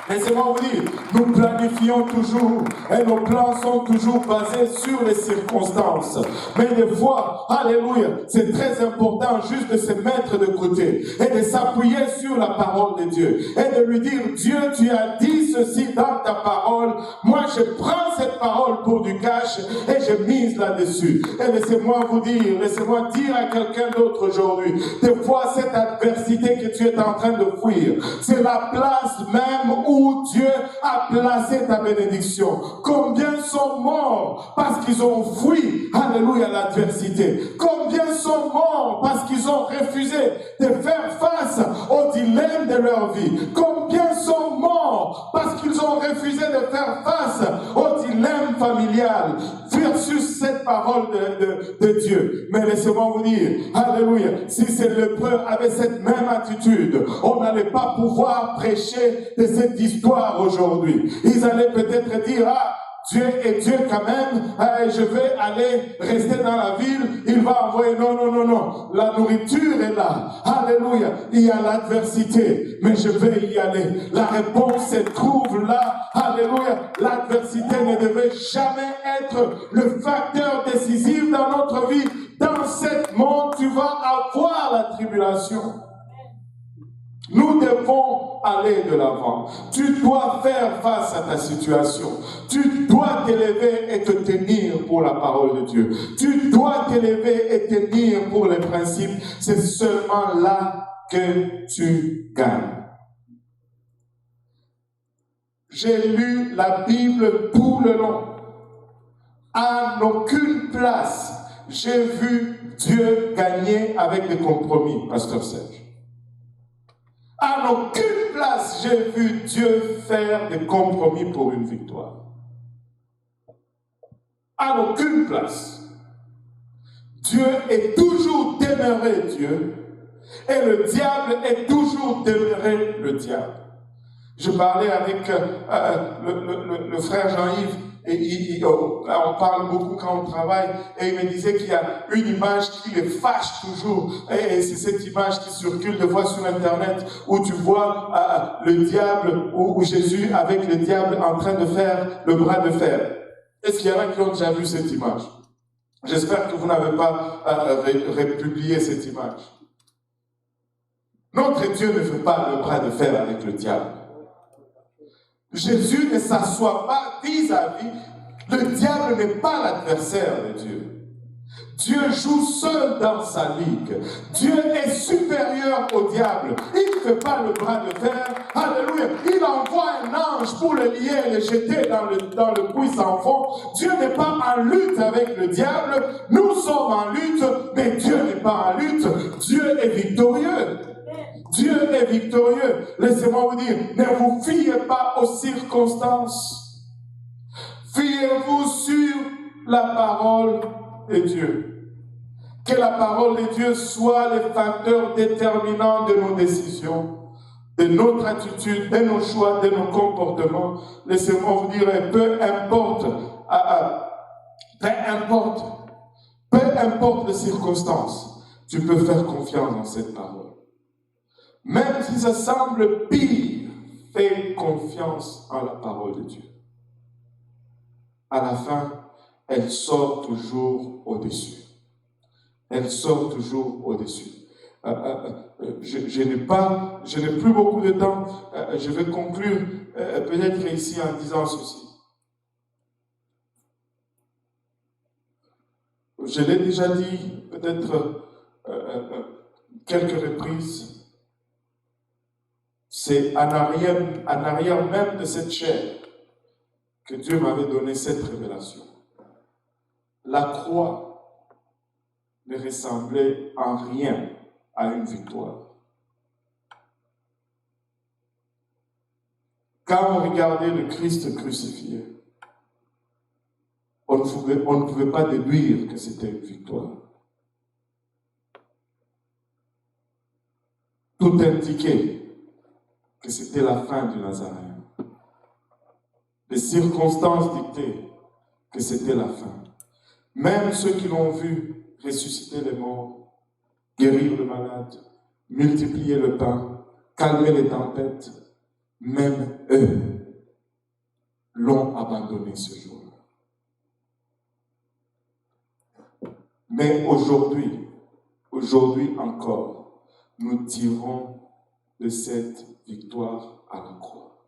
Laissez-moi vous dire, nous planifions toujours et nos plans sont toujours basés sur les circonstances. Mais des fois, alléluia, c'est très important juste de se mettre de côté et de s'appuyer sur la parole de Dieu et de lui dire, Dieu, tu as dit ceci dans ta parole, moi je prends cette parole pour du cash et je mise là-dessus. Et laissez-moi vous dire, laissez-moi dire à quelqu'un d'autre aujourd'hui, des fois cette adversité que tu es en train de fuir, c'est la place même où Dieu a placé ta bénédiction. Combien sont morts parce qu'ils ont fui, alléluia, l'adversité. Combien sont morts parce qu'ils ont refusé de faire face au dilemme de leur vie. Combien sont morts parce qu'ils ont refusé de faire face au dilemme familial versus cette parole de Dieu. Mais laissez-moi vous dire, alléluia, si ces lépreux avaient cette même attitude, on n'allait pas pouvoir prêcher de cette histoire aujourd'hui. Ils allaient peut-être dire, ah, Dieu est Dieu quand même, je vais aller rester dans la ville, il va envoyer, non, la nourriture est là, alléluia, il y a l'adversité, mais je vais y aller, la réponse se trouve là, alléluia, l'adversité ne devait jamais être le facteur décisif dans notre vie, dans ce monde tu vas avoir la tribulation. Nous devons aller de l'avant. Tu dois faire face à ta situation. Tu dois t'élever et te tenir pour la parole de Dieu. Tu dois t'élever et tenir pour les principes. C'est seulement là que tu gagnes. J'ai lu la Bible tout le long. À aucune place, j'ai vu Dieu gagner avec des compromis, Pasteur Serge. À aucune place, j'ai vu Dieu faire des compromis pour une victoire. À aucune place. Dieu est toujours demeuré Dieu, et le diable est toujours demeuré le diable. Je parlais avec le frère Jean-Yves, et on parle beaucoup quand on travaille, et il me disait qu'il y a une image qui les fâche toujours, et c'est cette image qui circule des fois sur Internet, où tu vois le diable, ou Jésus avec le diable en train de faire le bras de fer. Est-ce qu'il y en a qui ont déjà vu cette image? J'espère que vous n'avez pas republié cette image. Notre Dieu ne fait pas le bras de fer avec le diable. Jésus ne s'assoit pas vis-à-vis. Le diable n'est pas l'adversaire de Dieu. Dieu joue seul dans sa ligue. Dieu est supérieur au diable. Il ne fait pas le bras de fer. Alléluia. Il envoie un ange pour le lier et le jeter dans le puits sans fond. Dieu n'est pas en lutte avec le diable. Nous sommes en lutte, mais Dieu n'est pas en lutte. Dieu est victorieux. Dieu est victorieux. Laissez-moi vous dire, ne vous fiez pas aux circonstances. Fiez-vous sur la parole de Dieu. Que la parole de Dieu soit le facteur déterminant de nos décisions, de notre attitude, de nos choix, de nos comportements. Laissez-moi vous dire, peu importe les circonstances, tu peux faire confiance dans cette parole. Même si ça semble pire, fais confiance en la parole de Dieu. À la fin, elle sort toujours au-dessus. Elle sort toujours au-dessus. Je n'ai plus beaucoup de temps. Je vais conclure peut-être ici en disant ceci. Je l'ai déjà dit peut-être quelques reprises. C'est en arrière même de cette chair que Dieu m'avait donné cette révélation. La croix ne ressemblait en rien à une victoire. Quand on regardait le Christ crucifié, on ne pouvait pas déduire que c'était une victoire. Tout indiquait que c'était la fin du Nazaréen. Les circonstances dictaient que c'était la fin. Même ceux qui l'ont vu ressusciter les morts, guérir le malade, multiplier le pain, calmer les tempêtes, même eux l'ont abandonné ce jour-là. Mais aujourd'hui encore, nous tirons de cette victoire à la croix.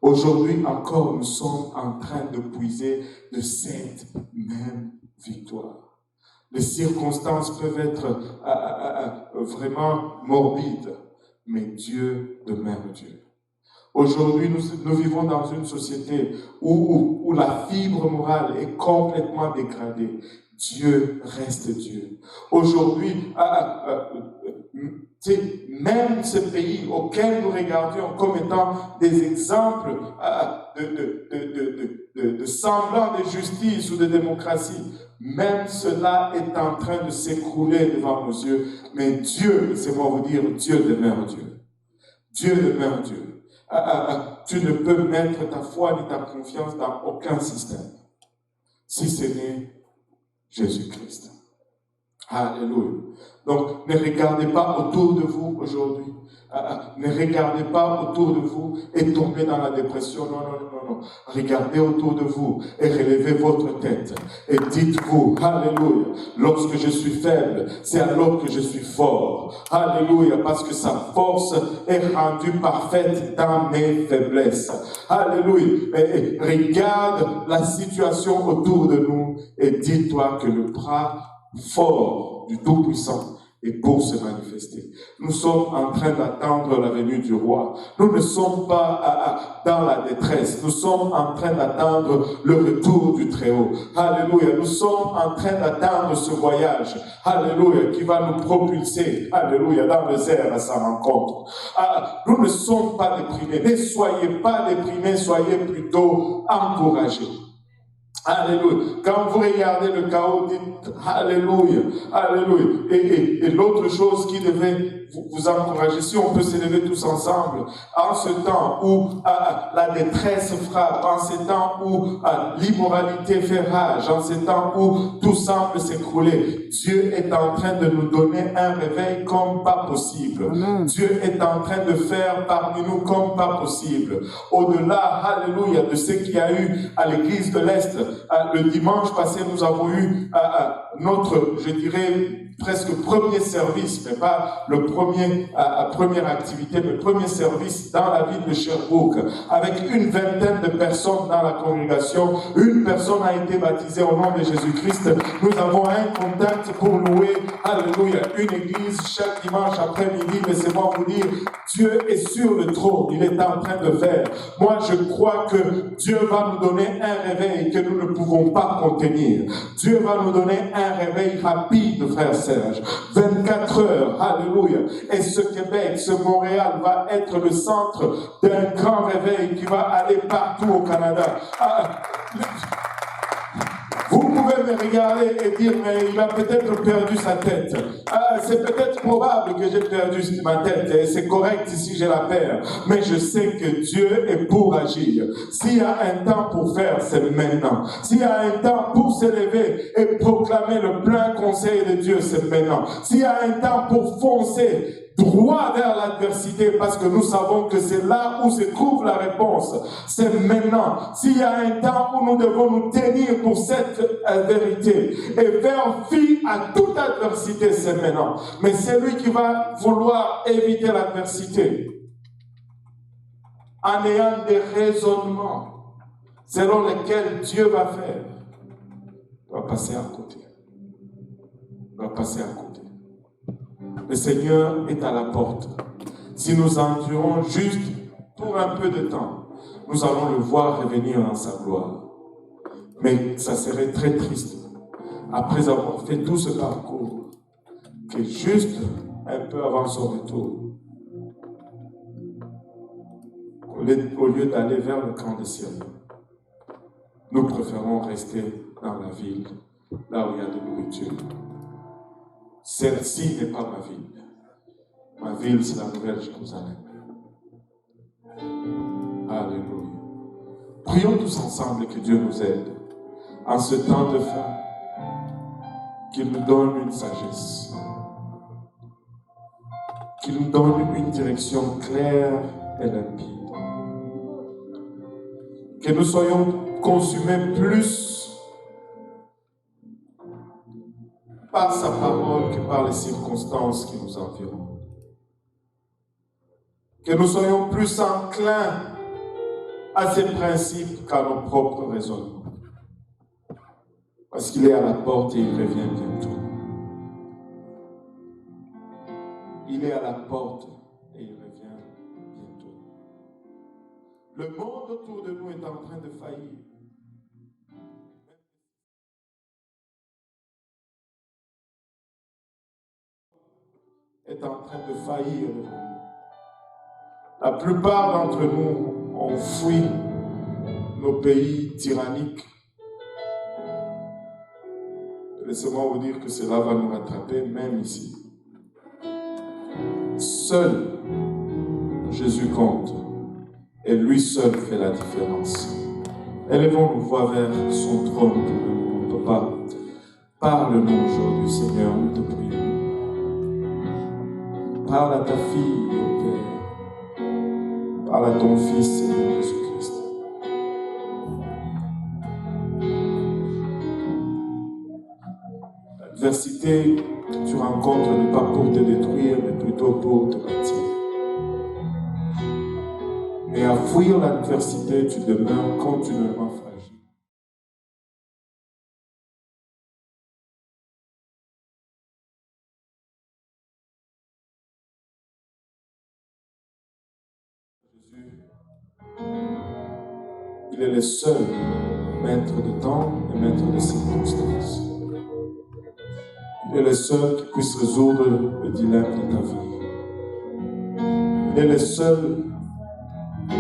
Aujourd'hui encore, nous sommes en train de puiser de cette même victoire. Les circonstances peuvent être vraiment morbides, mais Dieu demeure Dieu. Aujourd'hui, nous vivons dans une société où la fibre morale est complètement dégradée. Dieu reste Dieu. Aujourd'hui, même ces pays auxquels nous regardions comme étant des exemples de semblant de justice ou de démocratie, même cela est en train de s'écrouler devant nos yeux. Mais Dieu, laissez-moi vous dire, Dieu demeure Dieu. Dieu demeure Dieu. Tu ne peux mettre ta foi ni ta confiance dans aucun système, si ce n'est Jésus-Christ. Alléluia. Donc, ne regardez pas autour de vous aujourd'hui. Ne regardez pas autour de vous et tombez dans la dépression. Non, non, non, non. Regardez autour de vous et relevez votre tête. Et dites-vous, Alléluia, lorsque je suis faible, c'est alors que je suis fort. Alléluia, parce que sa force est rendue parfaite dans mes faiblesses. Alléluia. Et regarde la situation autour de nous et dis-toi que le bras fort du Tout-Puissant et pour se manifester. Nous sommes en train d'attendre la venue du roi. Nous ne sommes pas dans la détresse. Nous sommes en train d'attendre le retour du Très-Haut. Alléluia. Nous sommes en train d'attendre ce voyage. Alléluia. Qui va nous propulser. Alléluia. Dans les airs à sa rencontre. Nous ne sommes pas déprimés. Ne soyez pas déprimés. Soyez plutôt encouragés. Alléluia. Quand vous regardez le chaos, dites Alléluia, Alléluia. Et l'autre chose qui devait vous encourager, si on peut s'élever tous ensemble, en ce temps où la détresse frappe, en ce temps où l'immoralité fait rage, en ce temps où tout semble s'écrouler, Dieu est en train de nous donner un réveil comme pas possible. Amen. Dieu est en train de faire parmi nous comme pas possible. Au-delà, Alléluia, de ce qu'il y a eu à l'église de l'Est, le dimanche passé, nous avons eu notre, je dirais, presque premier service, mais pas le première activité, mais premier service dans la ville de Sherbrooke, avec une vingtaine de personnes dans la congrégation. Une personne a été baptisée au nom de Jésus-Christ. Nous avons un contact pour louer, alléluia, une église chaque dimanche après-midi. Laissez-moi vous dire, Dieu est sur le trône, il est en train de faire. Moi, je crois que Dieu va nous donner un réveil que nous ne pouvons pas contenir. Dieu va nous donner un réveil rapide, frère Serge. 24 heures, alléluia. Et ce Québec, ce Montréal va être le centre d'un grand réveil qui va aller partout au Canada. Vous pouvez me regarder et dire, mais il a peut-être perdu sa tête. C'est peut-être probable que j'ai perdu ma tête et c'est correct si je la perds. Mais je sais que Dieu est pour agir. S'il y a un temps pour faire, c'est maintenant. S'il y a un temps pour s'élever et proclamer le plein conseil de Dieu, c'est maintenant. S'il y a un temps pour foncer droit vers l'adversité, parce que nous savons que c'est là où se trouve la réponse. C'est maintenant. S'il y a un temps où nous devons nous tenir pour cette vérité et faire fi à toute adversité, c'est maintenant. Mais c'est lui qui va vouloir éviter l'adversité en ayant des raisonnements selon lesquels Dieu va faire. On va passer à côté. On va passer à côté. Le Seigneur est à la porte. Si nous endurons juste pour un peu de temps, nous allons le voir revenir dans sa gloire. Mais ça serait très triste, après avoir fait tout ce parcours, que juste un peu avant son retour, au lieu d'aller vers le camp des cieux, nous préférons rester dans la ville, là où il y a de nourriture. Celle-ci n'est pas ma ville. Ma ville, c'est la nouvelle Jérusalem. Alléluia. Prions tous ensemble que Dieu nous aide en ce temps de fin, qu'il nous donne une sagesse, qu'il nous donne une direction claire et limpide, que nous soyons consumés plus par sa parole que par les circonstances qui nous environnent. Que nous soyons plus enclins à ses principes qu'à nos propres raisonnements. Parce qu'il est à la porte et il revient bientôt. Il est à la porte et il revient bientôt. Le monde autour de nous est en train de faillir. Est en train de faillir. La plupart d'entre nous ont fui nos pays tyranniques. Laissez-moi vous dire que cela va nous rattraper même ici. Seul Jésus compte et lui seul fait la différence. Élevons nos voix vers son trône. On ne peut pas Parle-nous aujourd'hui, Seigneur, nous te prions. Parle à ta fille, ô Père. Parle à ton Fils, Seigneur Jésus-Christ. L'adversité que tu rencontres n'est pas pour te détruire, mais plutôt pour te bâtir. Et à fuir l'adversité, tu demeures continuellement fragile. Jésus, il est le seul maître de temps et maître de circonstances. Il est le seul qui puisse résoudre le dilemme de ta vie. Il est le seul qui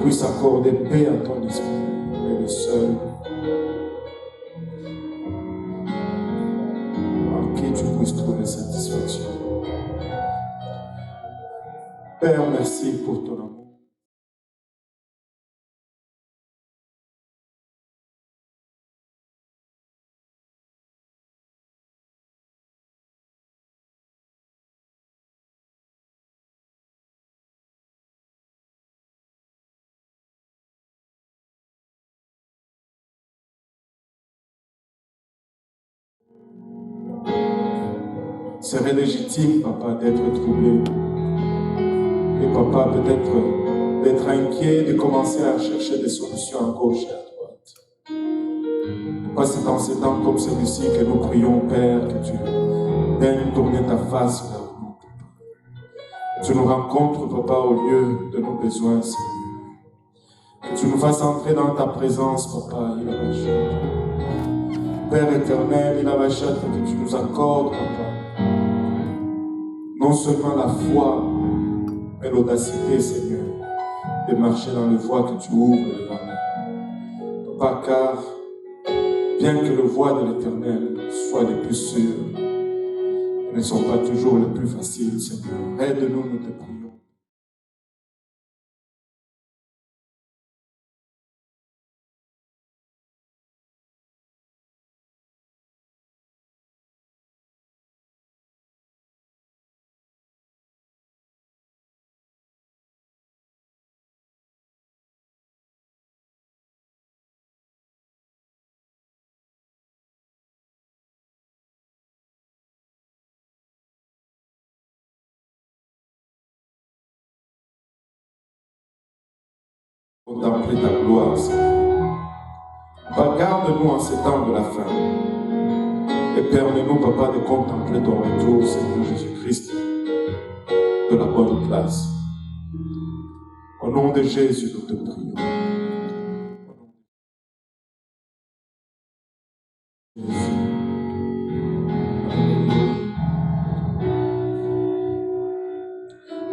puisse accorder paix à ton esprit. Il est le seul en qui tu puisses trouver satisfaction. Père, merci pour ton amour. Serait légitime, papa, d'être troublé. Et papa, peut-être d'être inquiet, de commencer à chercher des solutions à gauche et à droite. Pas c'est dans ces temps comme celui-ci que nous prions, Père, que tu daignes tourner ta face vers nous. Que tu nous rencontres, papa, au lieu de nos besoins, Seigneur. Que tu nous fasses entrer dans ta présence, papa, il a Père éternel, il a que tu nous accordes, papa. Non seulement la foi, mais l'audacité, Seigneur, de marcher dans les voies que tu ouvres devant nous. Papa, car bien que les voies de l'Éternel soient les plus sûres, elles ne sont pas toujours les plus faciles, Seigneur. Aide-nous, nous te prions. Contempler ta gloire, Seigneur. Garde-nous en ces temps de la fin. Et permets-nous, papa, de contempler ton retour, Seigneur Jésus-Christ, de la bonne place. Au nom de Jésus, nous te prions.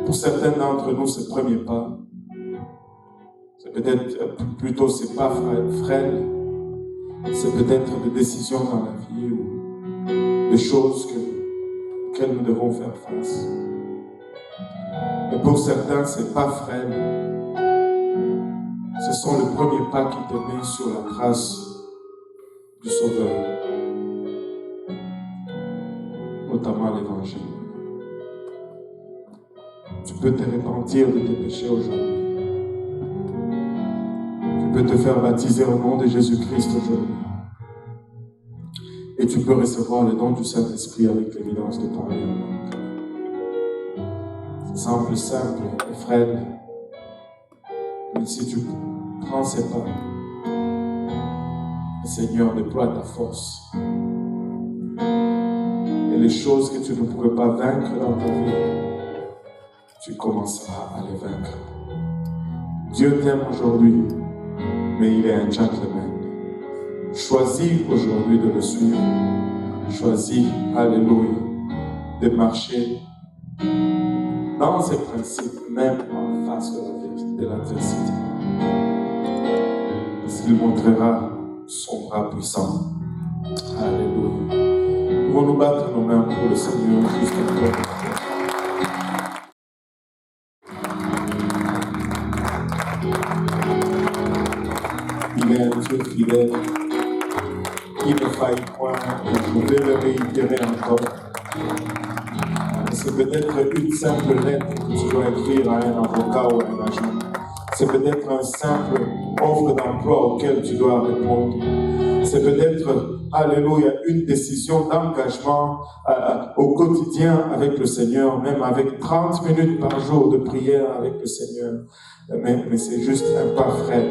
Pour certains d'entre nous, ce premier pas, c'est peut-être plutôt ces pas frêles, c'est peut-être des décisions dans la vie ou des choses auxquelles nous devons faire face. Mais pour certains, ces pas frêles, ce sont les premiers pas qui te mettent sur la trace du Sauveur, notamment l'Évangile. Tu peux te repentir de tes péchés aujourd'hui. Tu peux te faire baptiser au nom de Jésus-Christ aujourd'hui. Et tu peux recevoir le don du Saint-Esprit avec l'évidence de parler en langue. C'est simple et frêle. Mais si tu prends ces pas, le Seigneur déploie ta force. Et les choses que tu ne pourrais pas vaincre dans ta vie, tu commenceras à les vaincre. Dieu t'aime aujourd'hui, mais il est un gentleman. Choisis aujourd'hui de le suivre. Choisis, alléluia, de marcher dans ses principes, même en face de l'adversité. Parce qu'il montrera son bras puissant. Alléluia. Pouvons-nous battre nos mains pour le Seigneur jusqu'à toi. Il est un Dieu fidèle. il ne faille point, et je vais le réitérer encore. C'est peut-être une simple lettre que tu dois écrire à un avocat ou à un agent. C'est peut-être un simple offre d'emploi auquel tu dois répondre. C'est peut-être, alléluia, une décision d'engagement au quotidien avec le Seigneur, même avec 30 minutes par jour de prière avec le Seigneur. Mais c'est juste un pas frais,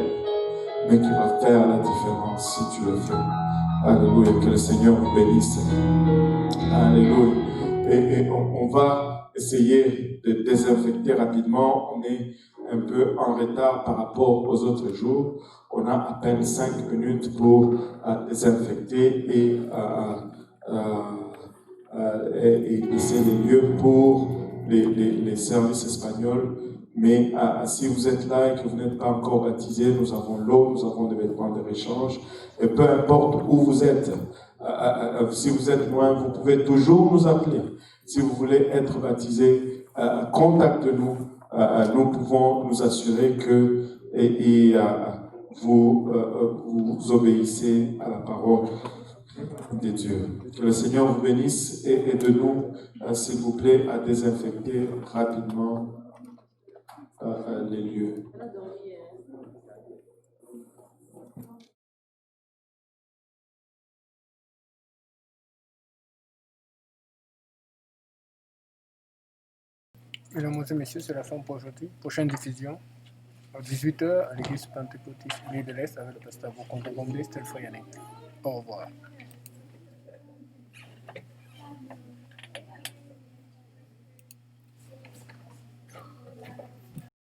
mais qui va faire la différence si tu le fais. Alléluia, que le Seigneur vous bénisse. Alléluia. Et on va essayer de désinfecter rapidement. On est un peu en retard par rapport aux autres jours. On a à peine 5 minutes pour désinfecter et laisser les lieux pour les services espagnols. Mais si vous êtes là et que vous n'êtes pas encore baptisé, nous avons l'eau, nous avons des vêtements de réchange. Et peu importe où vous êtes, si vous êtes loin, vous pouvez toujours nous appeler. Si vous voulez être baptisé, contactez-nous. Nous pouvons nous assurer que vous obéissez à la parole de Dieu. Que le Seigneur vous bénisse et aide-nous, s'il vous plaît, à désinfecter rapidement les lieux. Mesdames et messieurs, c'est la fin pour aujourd'hui. Prochaine diffusion à 18h à l'église pentecôtiste Nuit de l'Est avec le pasteur Bokonto Gombe, Stelfoyanek. Au revoir.